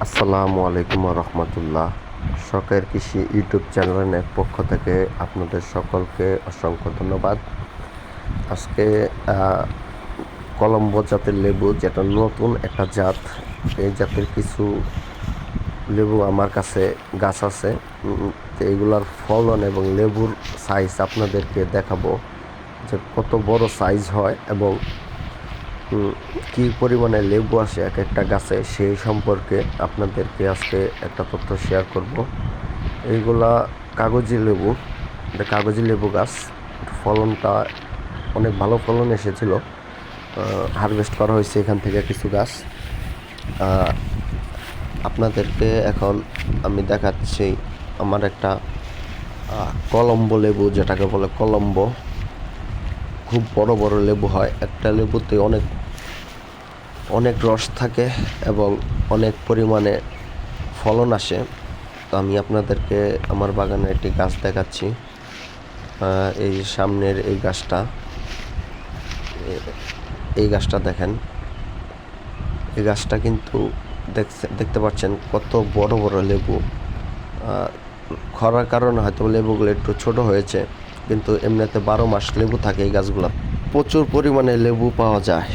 আসসালামু আলাইকুম রহমতুল্লাহ। শখের কৃষি ইউটিউব চ্যানেলের পক্ষ থেকে আপনাদের সকলকে অসংখ্য ধন্যবাদ। আজকে কলম্বো জাতের লেবু, যেটা নতুন একটা জাত, এই জাতের কিছু লেবু আমার কাছে গাছ আছে। তো এইগুলার ফলন এবং লেবুর সাইজ আপনাদেরকে দেখাবো, যে কত বড় সাইজ হয় এবং কি পরিমাণে লেবু আসে এক একটা গাছে, সেই সম্পর্কে আপনাদেরকে আজকে একটা তথ্য শেয়ার করব। এইগুলা কাগজি লেবু, এটা কাগজি লেবু গাছ। ফলনটা অনেক ভালো ফলন এসেছিল, হারভেস্ট করা হয়েছে এখান থেকে কিছু গাছ। আপনাদেরকে এখন আমি দেখাচ্ছি আমার একটা কলম্বো লেবু, যেটাকে বলে কলম্বো। খুব বড় বড় লেবু হয়, একটা লেবুতে অনেক অনেক রস থাকে এবং অনেক পরিমাণে ফলন আসে। তো আমি আপনাদেরকে আমার বাগানে একটি গাছ দেখাচ্ছি। এই সামনের এই গাছটা দেখেন। এই গাছটা কিন্তু দেখতে পাচ্ছেন কত বড় বড় লেবু। খরার কারণে হয়তো লেবুগুলো একটু ছোট হয়েছে, কিন্তু এমনিতে 12 মাস লেবু থাকে এই গাছগুলো। প্রচুর পরিমাণে লেবু পাওয়া যায়।